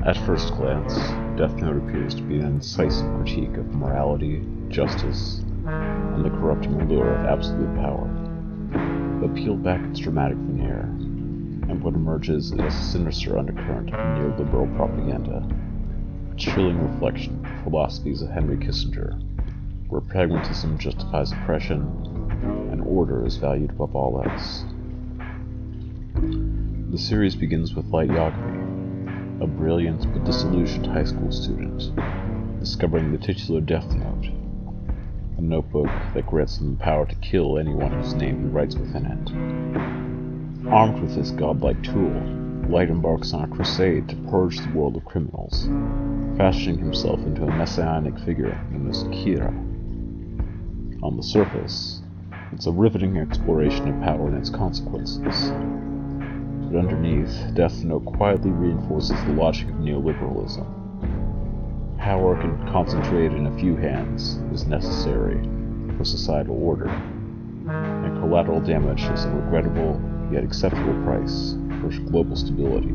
At first glance, Death Note appears to be an incisive critique of morality, justice, and the corrupting allure of absolute power. But peel back its dramatic veneer, and what emerges is a sinister undercurrent of neoliberal propaganda, a chilling reflection of the philosophies of Henry Kissinger, where pragmatism justifies oppression, and order is valued above all else. The series begins with Light Yagami, a brilliant but disillusioned high school student, discovering the titular Death Note, a notebook that grants him the power to kill anyone whose name he writes within it. Armed with this godlike tool, Light embarks on a crusade to purge the world of criminals, fashioning himself into a messianic figure known as Kira. On the surface, it's a riveting exploration of power and its consequences. But underneath, Death Note quietly reinforces the logic of neoliberalism. Power concentrated in a few hands is necessary for societal order, and collateral damage is a regrettable yet acceptable price for global stability.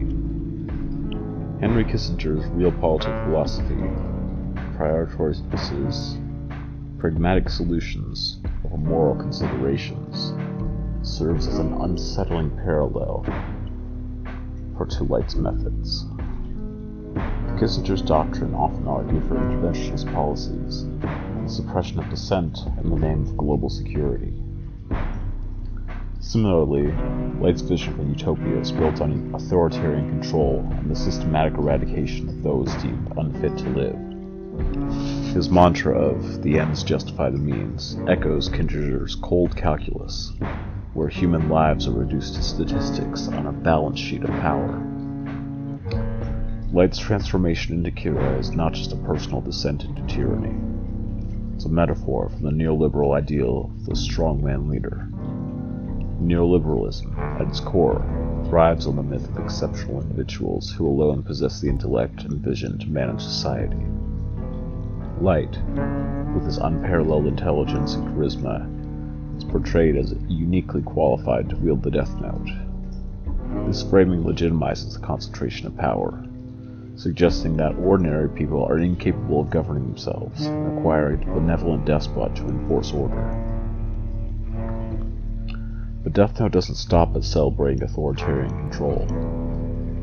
Henry Kissinger's realpolitik philosophy prioritizes pragmatic solutions over moral considerations, serves as an unsettling parallel for to Light's methods. Kissinger's doctrine often argued for interventionist policies and the suppression of dissent in the name of global security. Similarly, Light's vision of a utopia is built on authoritarian control and the systematic eradication of those deemed unfit to live. His mantra of "the ends justify the means" echoes Kissinger's cold calculus, where human lives are reduced to statistics on a balance sheet of power. Light's transformation into Kira is not just a personal descent into tyranny. It's a metaphor for the neoliberal ideal of the strongman leader. Neoliberalism, at its core, thrives on the myth of exceptional individuals who alone possess the intellect and vision to manage society. Light, with his unparalleled intelligence and charisma, is portrayed as uniquely qualified to wield the Death Note. This framing legitimizes the concentration of power, suggesting that ordinary people are incapable of governing themselves and requiring a benevolent despot to enforce order. But Death Note doesn't stop at celebrating authoritarian control.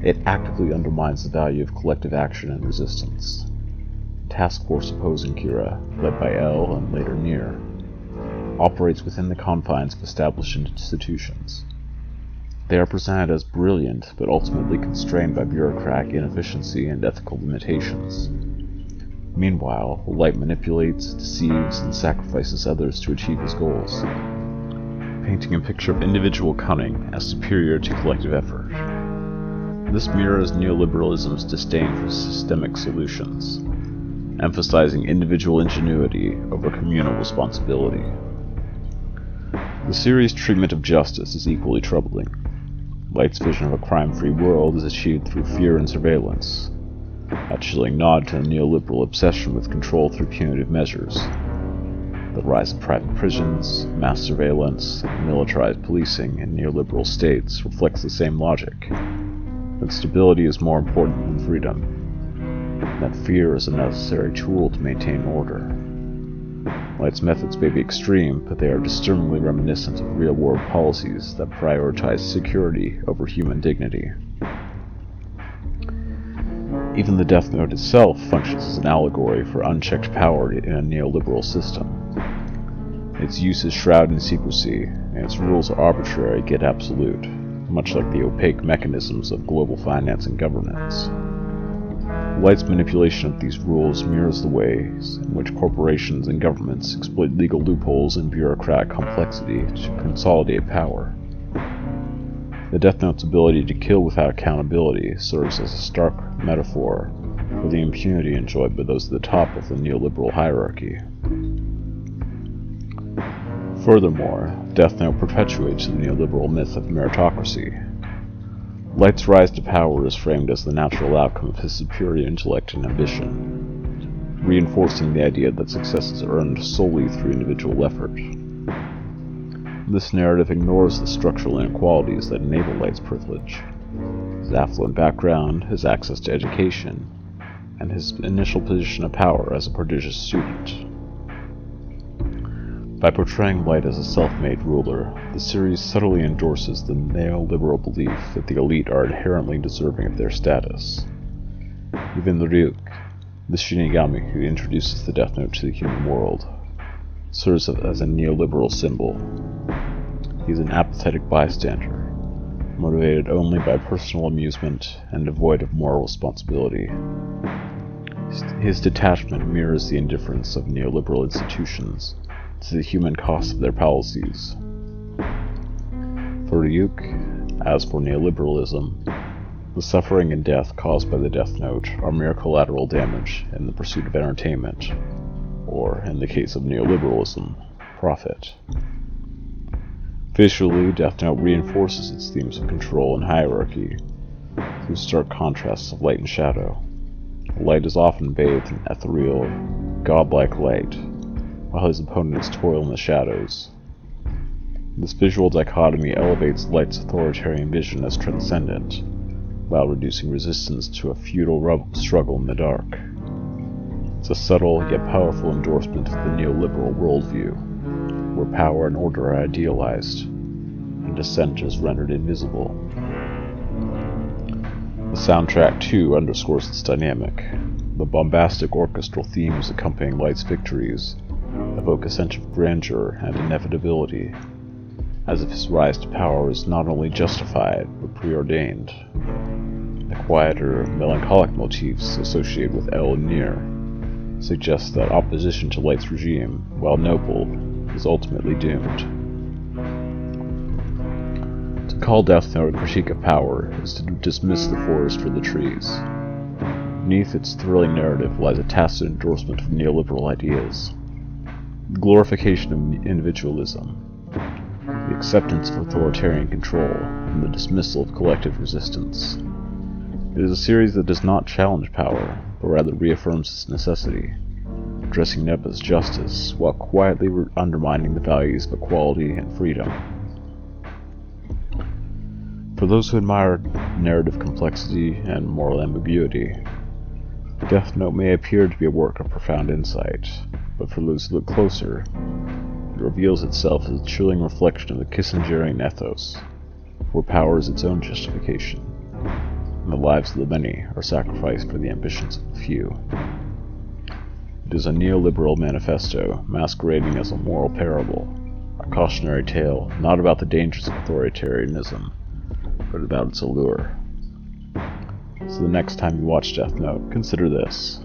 It actively undermines the value of collective action and resistance. The task force opposing Kira, led by L and later Nier, operates within the confines of established institutions. They are presented as brilliant, but ultimately constrained by bureaucratic inefficiency and ethical limitations. Meanwhile, Light manipulates, deceives, and sacrifices others to achieve his goals, painting a picture of individual cunning as superior to collective effort. This mirrors neoliberalism's disdain for systemic solutions, emphasizing individual ingenuity over communal responsibility. The series' treatment of justice is equally troubling. Light's vision of a crime-free world is achieved through fear and surveillance, a chilling nod to a neoliberal obsession with control through punitive measures. The rise of private prisons, mass surveillance, and militarized policing in neoliberal states reflects the same logic, that stability is more important than freedom, and that fear is a necessary tool to maintain order. Light's methods may be extreme, but they are disturbingly reminiscent of real-world policies that prioritize security over human dignity. Even the Death Note itself functions as an allegory for unchecked power in a neoliberal system. Its use is shrouded in secrecy, and its rules are arbitrary yet absolute, much like the opaque mechanisms of global finance and governance. Light's manipulation of these rules mirrors the ways in which corporations and governments exploit legal loopholes and bureaucratic complexity to consolidate power. The Death Note's ability to kill without accountability serves as a stark metaphor for the impunity enjoyed by those at the top of the neoliberal hierarchy. Furthermore, Death Note perpetuates the neoliberal myth of meritocracy. Light's rise to power is framed as the natural outcome of his superior intellect and ambition, reinforcing the idea that success is earned solely through individual effort. This narrative ignores the structural inequalities that enable Light's privilege. His his affluent background, his access to education, and his initial position of power as a prodigious student. By portraying Light as a self-made ruler, the series subtly endorses the neoliberal belief that the elite are inherently deserving of their status. Even the Ryuk, the Shinigami who introduces the Death Note to the human world, serves as a neoliberal symbol. He is an apathetic bystander, motivated only by personal amusement and devoid of moral responsibility. His detachment mirrors the indifference of neoliberal institutions to the human cost of their policies. For Ryuk, as for neoliberalism, the suffering and death caused by the Death Note are mere collateral damage in the pursuit of entertainment, or, in the case of neoliberalism, profit. Visually, Death Note reinforces its themes of control and hierarchy through stark contrasts of light and shadow. Light is often bathed in ethereal, godlike light, while his opponents toil in the shadows. This visual dichotomy elevates Light's authoritarian vision as transcendent, while reducing resistance to a futile struggle in the dark. It's a subtle yet powerful endorsement of the neoliberal worldview, where power and order are idealized, and dissent is rendered invisible. The soundtrack, too, underscores this dynamic. The bombastic orchestral themes accompanying Light's victories evoke a sense of grandeur and inevitability, as if his rise to power is not only justified, but preordained. The quieter, melancholic motifs associated with El and Nier suggest that opposition to Light's regime, while noble, is ultimately doomed. To call Death Note a critique of power is to dismiss the forest for the trees. Beneath its thrilling narrative lies a tacit endorsement of neoliberal ideas. The glorification of individualism, the acceptance of authoritarian control, and the dismissal of collective resistance. It is a series that does not challenge power, but rather reaffirms its necessity, addressing Neba's justice while quietly undermining the values of equality and freedom. For those who admire narrative complexity and moral ambiguity, Death Note may appear to be a work of profound insight, but for those who look closer, it reveals itself as a chilling reflection of the Kissingerian ethos, where power is its own justification, and the lives of the many are sacrificed for the ambitions of the few. It is a neoliberal manifesto masquerading as a moral parable, a cautionary tale not about the dangers of authoritarianism, but about its allure. So the next time you watch Death Note, consider this.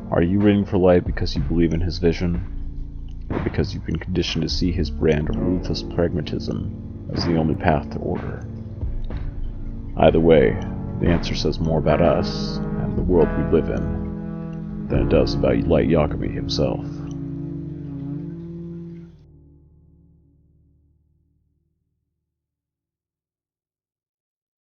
Are you rooting for Light because you believe in his vision, or because you've been conditioned to see his brand of ruthless pragmatism as the only path to order? Either way, the answer says more about us and the world we live in than it does about Light Yagami himself.